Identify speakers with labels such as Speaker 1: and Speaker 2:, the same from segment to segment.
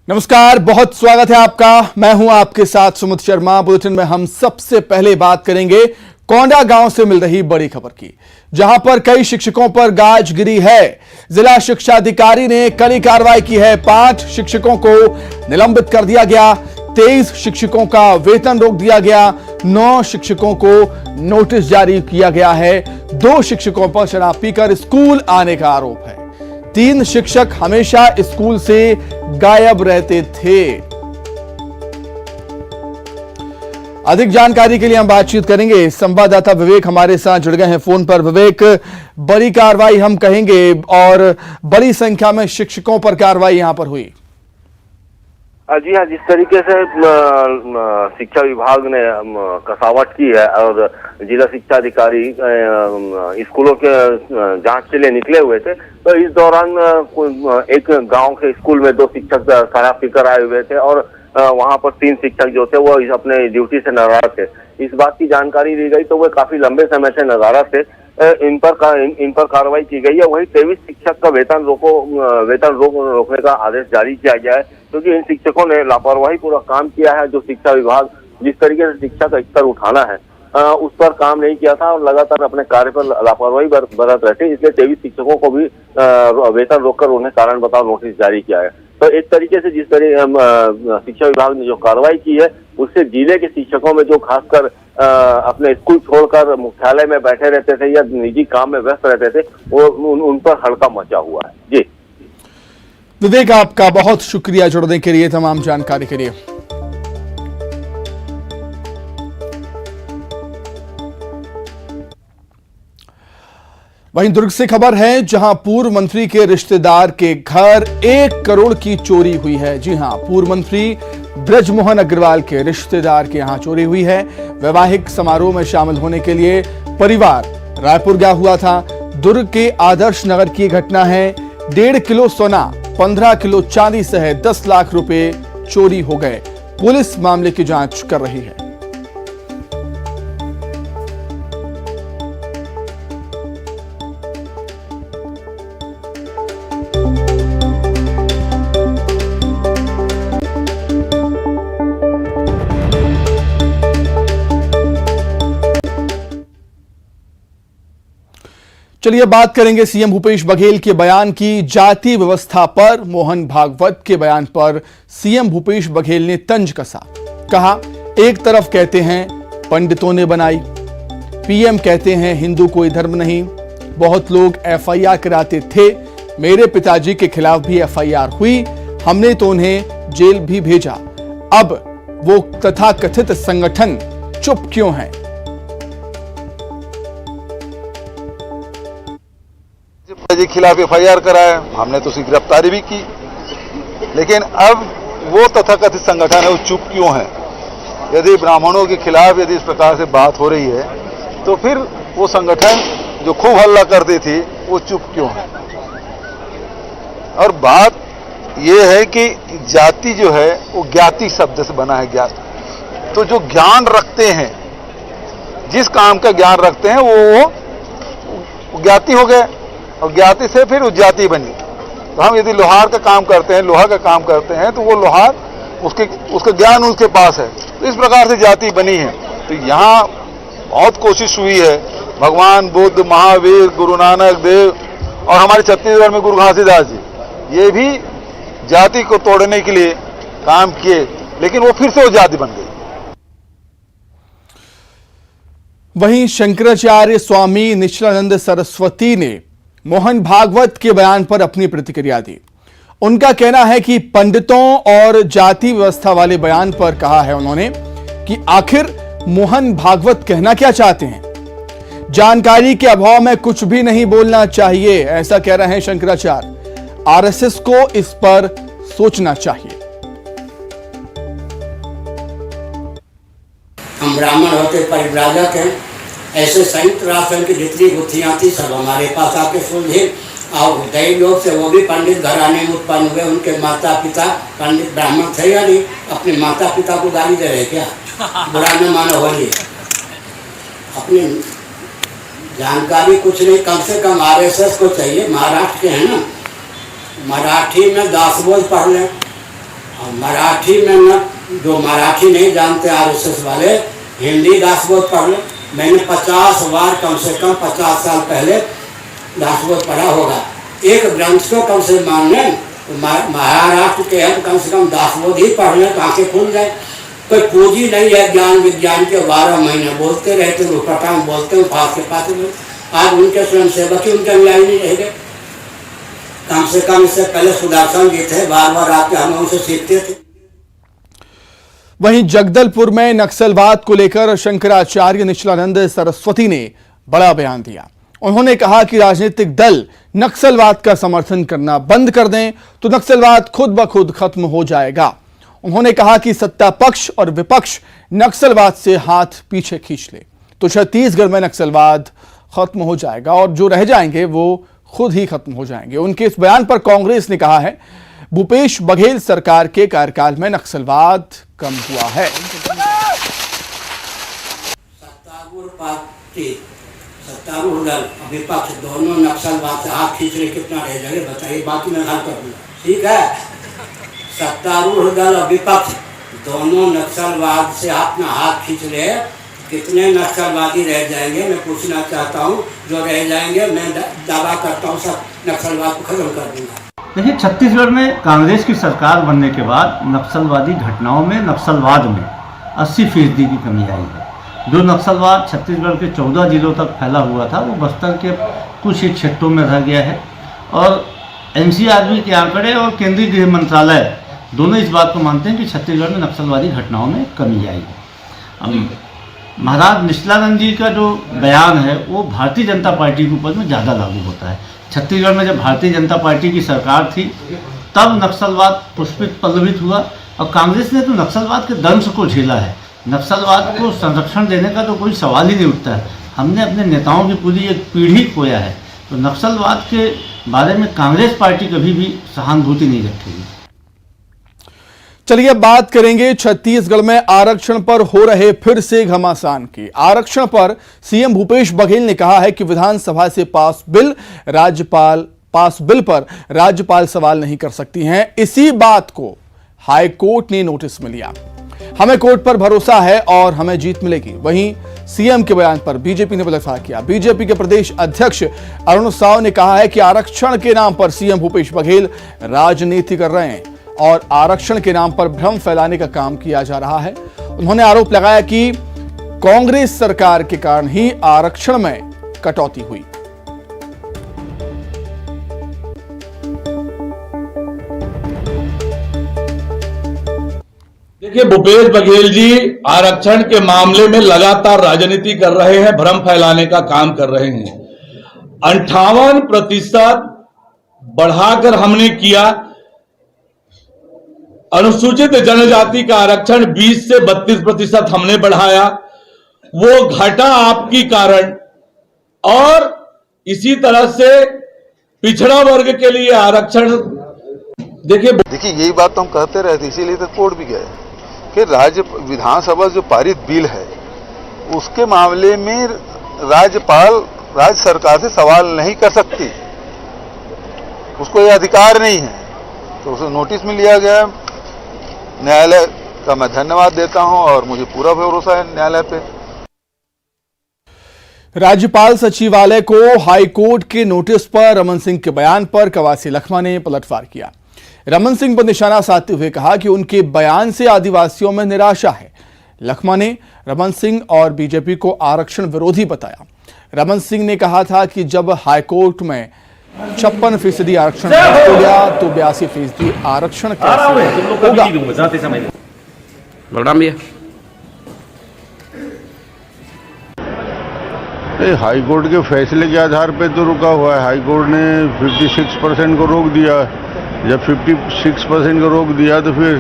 Speaker 1: नमस्कार, बहुत स्वागत है आपका। मैं हूं आपके साथ सुमित शर्मा। बुलेटिन में हम सबसे पहले बात करेंगे कोंडा गांव से मिल रही बड़ी खबर की, जहां पर कई शिक्षकों पर गाज गिरी है। जिला शिक्षा अधिकारी ने कड़ी कार्रवाई की है। 5 शिक्षकों को निलंबित कर दिया गया, 23 शिक्षकों का वेतन रोक दिया गया, 9 शिक्षकों को नोटिस जारी किया गया है। 2 शिक्षकों पर शराब पीकर स्कूल आने का आरोप है। 3 शिक्षक हमेशा स्कूल से गायब रहते थे। अधिक जानकारी के लिए हम बातचीत करेंगे। संवाददाता विवेक हमारे साथ जुड़ गए हैं फोन पर। विवेक, बड़ी कार्रवाई हम कहेंगे और बड़ी संख्या में शिक्षकों पर कार्रवाई यहां पर हुई।
Speaker 2: जी हाँ, जिस तरीके से शिक्षा विभाग ने कसावट की है और जिला शिक्षा अधिकारी स्कूलों के जांच के लिए निकले हुए थे, तो इस दौरान एक गांव के स्कूल में 2 शिक्षक शराब पीकर आए हुए थे और वहां पर 3 शिक्षक जो थे वो अपने ड्यूटी से नाराज थे। इस बात की जानकारी दी गई तो वो काफी लंबे समय से नाराज थे। इन पर कार्रवाई की गई है। वही 23 शिक्षक का वेतन रोकने का आदेश जारी किया गया है, क्योंकि इन शिक्षकों ने लापरवाही पूरा काम किया है। जो शिक्षा विभाग जिस तरीके से शिक्षा का स्तर उठाना है उस पर काम नहीं किया था और लगातार अपने कार्य पर लापरवाही बरत रहे थे। इसलिए 23 शिक्षकों को भी वेतन रोककर उन्हें कारण बताओ नोटिस जारी किया है। तो एक तरीके से जिस तरह शिक्षा विभाग ने जो कार्रवाई की है उससे जिले के शिक्षकों में जो खासकर अपने स्कूल छोड़कर मुख्यालय में बैठे रहते थे या निजी काम में व्यस्त रहते थे वो उन पर हड़का मचा हुआ है। जी
Speaker 1: विवेक, आपका बहुत शुक्रिया जुड़ने के लिए, तमाम जानकारी के लिए। वहीं दुर्ग से खबर है, जहां पूर्व मंत्री के रिश्तेदार के घर 1 करोड़ की चोरी हुई है। जी हां, पूर्व मंत्री ब्रजमोहन अग्रवाल के रिश्तेदार के यहां चोरी हुई है। वैवाहिक समारोह में शामिल होने के लिए परिवार रायपुर गया हुआ था। दुर्ग के आदर्श नगर की घटना है। 1.5 किलो सोना, 15 किलो चांदी सहित 10 लाख रुपए चोरी हो गए। पुलिस मामले की जांच कर रही है। चलिए बात करेंगे सीएम भूपेश बघेल के बयान की। जाति व्यवस्था पर मोहन भागवत के बयान पर सीएम भूपेश बघेल ने तंज कसा। कहा, एक तरफ कहते हैं पंडितों ने बनाई, पीएम कहते हैं हिंदू कोई धर्म नहीं। बहुत लोग एफआईआर कराते थे, मेरे पिताजी के खिलाफ भी एफआईआर हुई, हमने तो उन्हें जेल भी भेजा। अब वो तथाकथित संगठन चुप क्यों है?
Speaker 3: जी खिलाफ एफआईआर कराया, हमने तो उसकी गिरफ्तारी भी की, लेकिन अब वो तथाकथित संगठन है वो चुप क्यों है? यदि ब्राह्मणों के खिलाफ यदि इस प्रकार से बात हो रही है तो फिर वो संगठन जो खूब हल्ला करती थी वो चुप क्यों है? और बात ये है कि जाति जो है वो ज्ञाति शब्द से बना है। ज्ञात तो जो ज्ञान रखते हैं, जिस काम का ज्ञान रखते हैं वो ज्ञाति हो गए और ज्ञाति से फिर उज्जाति बनी। तो हम यदि लोहार का काम करते हैं, लोहा का काम करते हैं, तो वो लोहार उसका ज्ञान उसके पास है, तो इस प्रकार से जाति बनी है। तो यहाँ बहुत कोशिश हुई है, भगवान बुद्ध, महावीर, गुरु नानक देव और हमारे छत्तीसगढ़ में गुरु घासीदास जी, ये भी जाति को तोड़ने के लिए काम किए, लेकिन वो फिर से वो जाति बन गई।
Speaker 1: वहीं शंकराचार्य स्वामी निश्चलानंद सरस्वती ने मोहन भागवत के बयान पर अपनी प्रतिक्रिया दी। उनका कहना है कि पंडितों और जाति व्यवस्था वाले बयान पर कहा है उन्होंने कि आखिर मोहन भागवत कहना क्या चाहते हैं। जानकारी के अभाव में कुछ भी नहीं बोलना चाहिए, ऐसा कह रहे हैं शंकराचार्य। आरएसएस को इस पर सोचना चाहिए।
Speaker 4: हम ब्राह्मण होते परिव्राजक हैं, ऐसे संयुक्त राष्ट्र की जितनी गुत्थियाँ थी सब हमारे पास आके सुलझे और कई लोग से वो भी पंडित घराने में उत्पन्न हुए। उनके माता पिता पंडित ब्राह्मण थे या नहीं? अपने माता पिता को गाली दे रहे क्या? बुरा न मानो होली। अपनी जानकारी कुछ नहीं, कम से कम आरएसएस को चाहिए। महाराष्ट्र के हैं ना, मराठी में दासबोध पढ़ लें और मराठी में न, जो मराठी नहीं जानते आरएसएस वाले, हिंदी दासबोध पढ़ लो। मैंने 50 बार कम से कम 50 साल पहले दासबोध पढ़ा होगा। एक ग्रंथ को कम से मान लें तो महाराष्ट्र के हैं तो कम से कम दासबोध ही पढ़ लें तो आंखें खुल जाए। कोई पूंजी नहीं है ज्ञान विज्ञान के, 12 महीने बोलते रहते हैं, पटांग बोलते हैं, पास के पास। आज उनके स्वयं सेवक ही उनके अनुयायी नहीं रह गए। कम से कम इससे पहले सुदर्शन जी थे, बार बार आके हम उनसे सीखते थे।
Speaker 1: वहीं जगदलपुर में नक्सलवाद को लेकर शंकराचार्य निचलानंद सरस्वती ने बड़ा बयान दिया। उन्होंने कहा कि राजनीतिक दल नक्सलवाद का समर्थन करना बंद कर दें तो नक्सलवाद खुद ब खुद खत्म हो जाएगा। उन्होंने कहा कि सत्ता पक्ष और विपक्ष नक्सलवाद से हाथ पीछे खींच ले तो छत्तीसगढ़ में नक्सलवाद खत्म हो जाएगा और जो रह जाएंगे वो खुद ही खत्म हो जाएंगे। उनके इस बयान पर कांग्रेस ने कहा है भूपेश बघेल सरकार के कार्यकाल में नक्सलवाद कम हुआ है।
Speaker 4: सत्तारूढ़ पार्टी, सत्तारूढ़ दल, विपक्ष दोनों नक्सलवाद से हाथ खींच रहे, कितना रह जाएगा बताइए, बाकी मैं हल कर दूंगा, ठीक है। सत्तारूढ़ दल और विपक्ष दोनों नक्सलवाद से अपना हाथ खींच रहे, कितने नक्सलवादी रह जाएंगे मैं पूछना चाहता हूँ। जो रह जाएंगे मैं दावा करता हूँ सब नक्सलवाद को खत्म कर दूंगा।
Speaker 5: देखिए, छत्तीसगढ़ में कांग्रेस की सरकार बनने के बाद नक्सलवादी घटनाओं में, नक्सलवाद में 80% की कमी आई है। जो नक्सलवाद छत्तीसगढ़ के 14 जिलों तक फैला हुआ था वो बस्तर के कुछ ही क्षेत्रों में रह गया है और एनसीआरबी के आंकड़े और केंद्रीय गृह मंत्रालय दोनों इस बात को मानते हैं कि छत्तीसगढ़ में नक्सलवादी घटनाओं में कमी आई है। महाराज निचलानंद जी का जो बयान है वो भारतीय जनता पार्टी के ऊपर में ज़्यादा लागू होता है। छत्तीसगढ़ में जब भारतीय जनता पार्टी की सरकार थी तब नक्सलवाद पुष्पित पल्लवित हुआ और कांग्रेस ने तो नक्सलवाद के दंश को झेला है। नक्सलवाद को संरक्षण देने का तो कोई सवाल ही नहीं उठता है। हमने अपने नेताओं की पूरी एक पीढ़ी खोया है, तो नक्सलवाद के बारे में कांग्रेस पार्टी कभी भी सहानुभूति नहीं रखेगी।
Speaker 1: चलिए बात करेंगे छत्तीसगढ़ में आरक्षण पर हो रहे फिर से घमासान की। आरक्षण पर सीएम भूपेश बघेल ने कहा है कि विधानसभा से पास बिल पर राज्यपाल सवाल नहीं कर सकती हैं। इसी बात को हाई कोर्ट ने नोटिस में लिया। हमें कोर्ट पर भरोसा है और हमें जीत मिलेगी। वहीं सीएम के बयान पर बीजेपी ने पलटवार किया। बीजेपी के प्रदेश अध्यक्ष अरुण साव ने कहा है कि आरक्षण के नाम पर सीएम भूपेश बघेल राजनीति कर रहे हैं और आरक्षण के नाम पर भ्रम फैलाने का काम किया जा रहा है। उन्होंने आरोप लगाया कि कांग्रेस सरकार के कारण ही आरक्षण में कटौती हुई।
Speaker 6: देखिए, भूपेश बघेल जी आरक्षण के मामले में लगातार राजनीति कर रहे हैं, भ्रम फैलाने का काम कर रहे हैं। 58% बढ़ाकर हमने किया। अनुसूचित जनजाति का आरक्षण 20 से 32% हमने बढ़ाया, वो घटा आपकी कारण। और इसी तरह से पिछड़ा वर्ग के लिए आरक्षण देखिए
Speaker 3: यही बात तो हम कहते रहते, इसीलिए तो कोर्ट भी गए कि राज्य विधानसभा जो पारित बिल है उसके मामले में राज्यपाल राज्य सरकार से सवाल नहीं कर सकती, उसको ये अधिकार नहीं है। तो उसे नोटिस में लिया गया। न्यायालय का मैं धन्यवाद देता हूं और मुझे पूरा भरोसा है न्यायालय पे।
Speaker 1: राज्यपाल सचिवालय को हाईकोर्ट के नोटिस पर रमन सिंह के बयान पर कवासी लखमा ने पलटवार किया। रमन सिंह पर निशाना साधते हुए कहा कि उनके बयान से आदिवासियों में निराशा है। लखमा ने रमन सिंह और बीजेपी को आरक्षण विरोधी बताया। रमन सिंह ने कहा था कि जब हाईकोर्ट में 56% आरक्षण हो गया तो 82% आरक्षण कैसे होगा।
Speaker 7: हाईकोर्ट के फैसले के आधार पर तो रुका हुआ है। हाईकोर्ट ने 56% को रोक दिया। जब 56% को रोक दिया तो फिर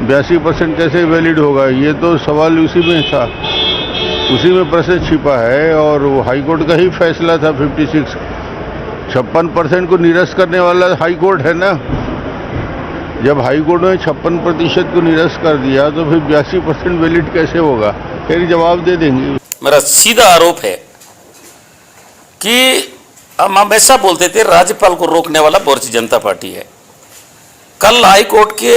Speaker 7: 82% कैसे वैलिड होगा? ये तो सवाल उसी में था, उसी में प्रश्न छिपा है। और वो हाईकोर्ट का ही फैसला था। 56% को निरस्त करने वाला हाईकोर्ट है ना। जब हाईकोर्ट ने 56% को निरस्त कर दिया तो फिर 82% वैलिड कैसे होगा? फिर जवाब दे देंगे।
Speaker 8: मेरा सीधा आरोप है कि हम हमेशा बोलते थे राज्यपाल को रोकने वाला भारतीय जनता पार्टी है। कल हाई कोर्ट के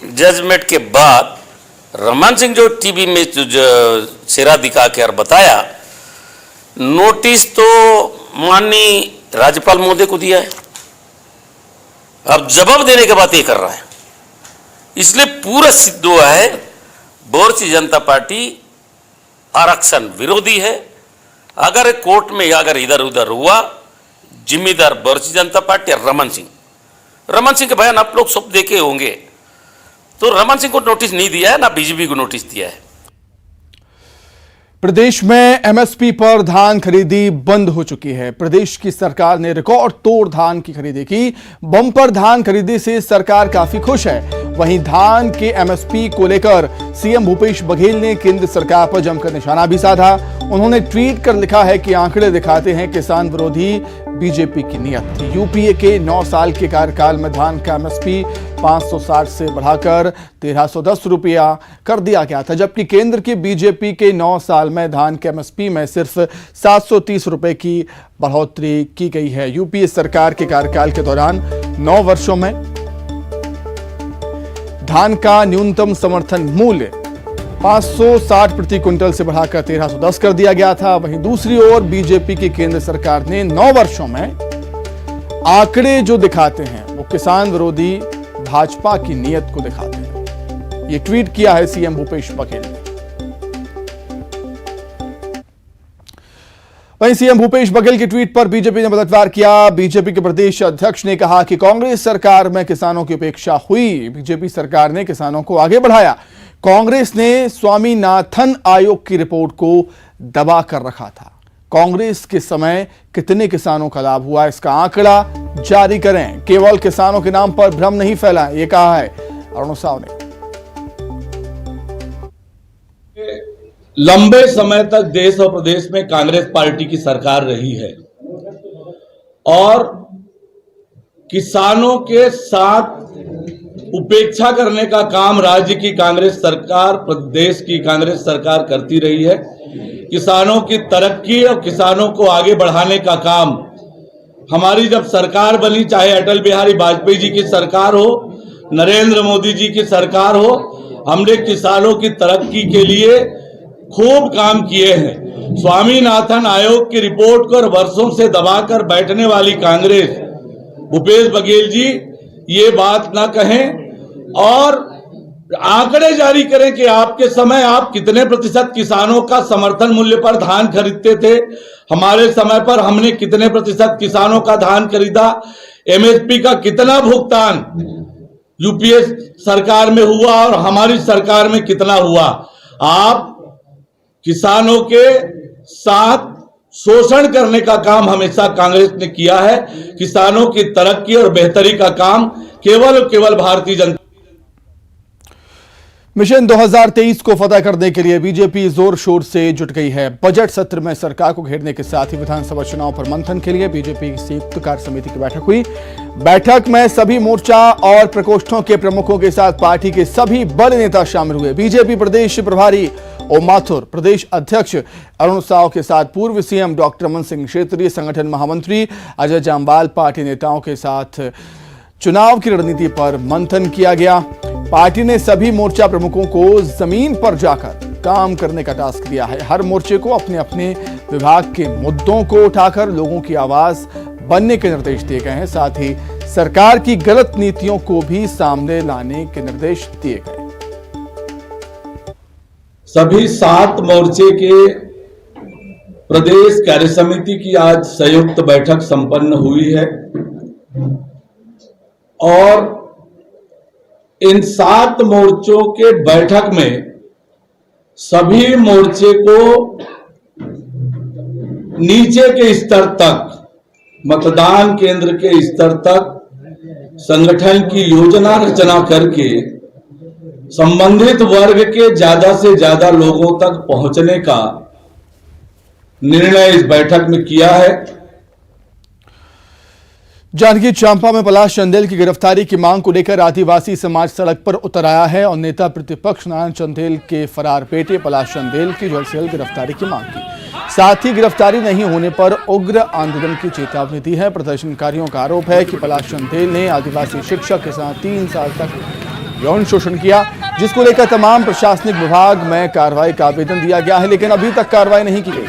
Speaker 8: जजमेंट के बाद रमन सिंह जो टीवी में जो चेहरा दिखा के और बताया, नोटिस तो माननीय राज्यपाल महोदय को दिया है, अब जवाब देने के बाद ये कर रहा है। इसलिए पूरा सिद्ध हुआ है भारतीय जनता पार्टी आरक्षण विरोधी है। अगर कोर्ट में अगर इधर उधर हुआ, जिम्मेदार भारतीय जनता पार्टी और रमन सिंह के बयान आप लोग सब देखे होंगे। तो रमन सिंह को नोटिस नहीं दिया है, ना बीजेपी को नोटिस दिया है।
Speaker 1: प्रदेश में एमएसपी पर धान खरीदी बंद हो चुकी है। प्रदेश की सरकार ने रिकॉर्ड तोड़ धान की खरीदी की। बम्पर धान खरीदी से सरकार काफी खुश है। वहीं धान के एमएसपी को लेकर सीएम भूपेश बघेल ने केंद्र सरकार पर जमकर निशाना भी साधा। उन्होंने ट्वीट कर लिखा है कि आंकड़े दिखाते हैं किसान विरोधी बीजेपी की नीयत। यूपीए के 9 साल के कार्यकाल में धान का एमएसपी 560 से बढ़ाकर 1310 रुपया कर दिया गया था, जबकि केंद्र की बीजेपी के 9 साल में धान के एमएसपी में सिर्फ 730 रुपए की बढ़ोतरी की गई है। यूपीए सरकार के कार्यकाल के दौरान 9 वर्षों में धान का न्यूनतम समर्थन मूल्य 560 प्रति क्विंटल से बढ़ाकर 1310 कर दिया गया था। वहीं दूसरी ओर बीजेपी की केंद्र सरकार ने 9 वर्षों में आंकड़े जो दिखाते हैं वो किसान विरोधी भाजपा की नीयत को दिखाते हैं। ये ट्वीट किया है सीएम भूपेश बघेल ने। वहीं सीएम भूपेश बघेल के ट्वीट पर बीजेपी ने पलटवार किया। बीजेपी के प्रदेश अध्यक्ष ने कहा कि कांग्रेस सरकार में किसानों की उपेक्षा हुई, बीजेपी सरकार ने किसानों को आगे बढ़ाया। कांग्रेस ने स्वामीनाथन आयोग की रिपोर्ट को दबा कर रखा था। कांग्रेस के समय कितने किसानों का लाभ हुआ, इसका आंकड़ा जारी करें, केवल किसानों के नाम पर भ्रम नहीं फैलाएं, ये कहा है अरुण साव ने।
Speaker 6: लंबे समय तक देश और प्रदेश में कांग्रेस पार्टी की सरकार रही है और किसानों के साथ उपेक्षा करने का काम राज्य की कांग्रेस सरकार, प्रदेश की कांग्रेस सरकार करती रही है। किसानों की तरक्की और किसानों को आगे बढ़ाने का काम हमारी जब सरकार बनी, चाहे अटल बिहारी वाजपेयी जी की सरकार हो, नरेंद्र मोदी जी की सरकार हो, हमने किसानों की तरक्की के लिए खूब काम किए हैं। स्वामीनाथन आयोग की रिपोर्ट को वर्षों से दबाकर बैठने वाली कांग्रेस, भूपेश बघेल जी ये बात ना कहें और आंकड़े जारी करें कि आपके समय आप कितने प्रतिशत किसानों का समर्थन मूल्य पर धान खरीदते थे, हमारे समय पर हमने कितने प्रतिशत किसानों का धान खरीदा, एमएसपी का कितना भुगतान यूपीए सरकार में हुआ और हमारी सरकार में कितना हुआ। आप किसानों के साथ शोषण करने का काम हमेशा कांग्रेस ने किया है। किसानों की तरक्की और बेहतरी का काम केवल और केवल भारतीय जनता।
Speaker 1: मिशन 2023 को फतह करने के लिए बीजेपी जोर शोर से जुट गई है। बजट सत्र में सरकार को घेरने के साथ ही विधानसभा चुनाव पर मंथन के लिए बीजेपी की संयुक्त कार्य समिति की बैठक हुई। बैठक में सभी मोर्चा और प्रकोष्ठों के प्रमुखों के साथ पार्टी के सभी बड़े नेता शामिल हुए। बीजेपी प्रदेश प्रभारी ओम माथुर, प्रदेश अध्यक्ष अरुण साव के साथ पूर्व सीएम डॉक्टर रमन सिंह, क्षेत्रीय संगठन महामंत्री अजय जामवाल, पार्टी नेताओं के साथ चुनाव की रणनीति पर मंथन किया गया। पार्टी ने सभी मोर्चा प्रमुखों को जमीन पर जाकर काम करने का टास्क दिया है। हर मोर्चे को अपने अपने विभाग के मुद्दों को उठाकर लोगों की आवाज बनने के निर्देश दिए गए हैं। साथ ही सरकार की गलत नीतियों को भी सामने लाने के निर्देश दिए गए।
Speaker 6: सभी 7 मोर्चे के प्रदेश कार्य समिति की आज संयुक्त बैठक संपन्न हुई है और इन 7 मोर्चों के बैठक में सभी मोर्चे को नीचे के स्तर तक, मतदान केंद्र के स्तर तक संगठन की योजना रचना करके संबंधित वर्ग के ज्यादा से ज्यादा लोगों तक पहुंचने का निर्णय इस बैठक में किया है।
Speaker 1: जांजगीर चांपा में पलाश चंदेल की गिरफ्तारी की मांग को लेकर आदिवासी समाज सड़क पर उतर आया है और नेता प्रतिपक्ष नारायण चंदेल के फरार बेटे पलाश चंदेल की जल्द से जल्द गिरफ्तारी की मांग की। साथ ही गिरफ्तारी नहीं होने पर उग्र आंदोलन की चेतावनी दी है। प्रदर्शनकारियों का आरोप है कि पलाश चंदेल ने आदिवासी शिक्षक के साथ 3 साल तक यौन शोषण किया, जिसको लेकर तमाम प्रशासनिक विभाग में कार्रवाई का आवेदन दिया गया है, लेकिन अभी तक कार्रवाई नहीं की गई।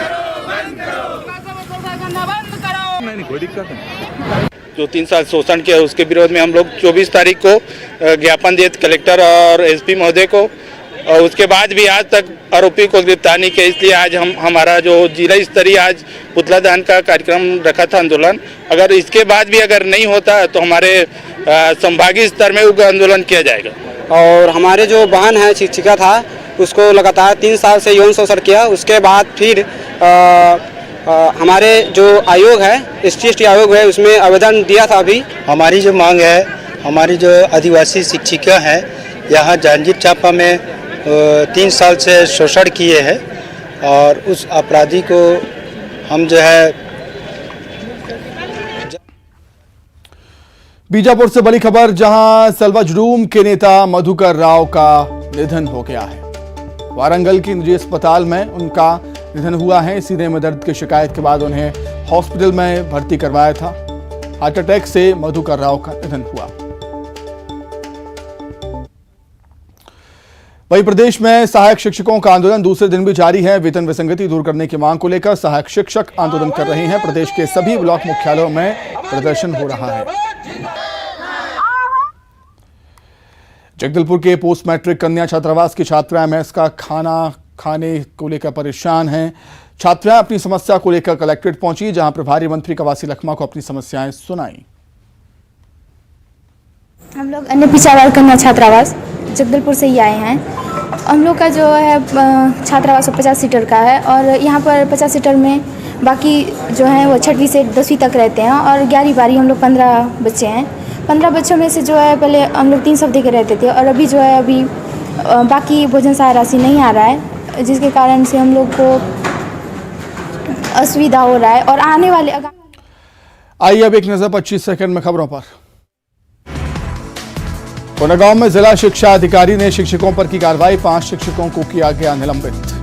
Speaker 9: जो 3 साल शोषण किया उसके विरोध में हम लोग 24 तारीख को ज्ञापन दिए कलेक्टर और एसपी महोदय को, और उसके बाद भी आज तक आरोपी को गिरफ्तार नहीं किया। इसलिए आज हमारा जो जिला स्तरीय आज पुतला दहन का कार्यक्रम रखा था आंदोलन, अगर इसके बाद भी अगर नहीं होता तो हमारे संभागीय स्तर में उग्र आंदोलन किया जाएगा।
Speaker 10: और हमारे जो बहन है शिक्षिका था उसको लगातार 3 साल से यौन शोषण किया। उसके बाद फिर हमारे जो आयोग है ST आयोग है उसमें आवेदन दिया था। अभी
Speaker 11: हमारी जो मांग है, हमारी जो आदिवासी शिक्षिका है यहाँ जांजगीर चांपा में 3 साल से शोषण किए हैं और उस अपराधी को हम जो है।
Speaker 1: बीजापुर से बड़ी खबर, जहां सल्वाजुडूम के नेता मधुकर राव का निधन हो गया है। वारंगल के निजी अस्पताल में उनका निधन हुआ है। सीने में दर्द की शिकायत के बाद उन्हें हॉस्पिटल में भर्ती करवाया था। हार्ट अटैक से मधुकर राव का निधन हुआ। वहीं प्रदेश में सहायक शिक्षकों का आंदोलन दूसरे दिन भी जारी है। वेतन विसंगति दूर करने की मांग को लेकर सहायक शिक्षक आंदोलन कर रहे हैं। प्रदेश के सभी ब्लॉक मुख्यालयों में प्रदर्शन हो रहा है। जगदलपुर के पोस्ट मैट्रिक कन्या छात्रावास की छात्राएं मेस का खाना खाने को लेकर परेशान हैं। छात्राएं अपनी समस्या को लेकर कलेक्ट्रेट पहुंची, जहां प्रभारी मंत्री कवासी लखमा को अपनी समस्याएं सुनाई।
Speaker 12: हम लोग अन्य पिछड़ा वर्ग कन्या छात्रावास जगदलपुर से ही आए हैं। हम लोग का जो है छात्रावास 50 सीटर का है और यहाँ पर 50 सीटर में बाकी जो हैं वो 6वीं से 10वीं तक रहते हैं और 11वीं 12वीं हम लोग 15 बच्चे हैं। 15 बच्चों में से जो है पहले हम लोग 300 दे के रहते थे और अभी जो है अभी बाकी भोजन सहायता राशि नहीं आ रहा है, जिसके कारण से हम लोग को असुविधा हो रहा है। और आने वाले
Speaker 1: आइए अब एक नजर 25 सेकंड में खबरों पर। कोंडागांव में जिला शिक्षा अधिकारी ने शिक्षकों पर की कार्रवाई, 5 शिक्षकों को किया गया निलंबित।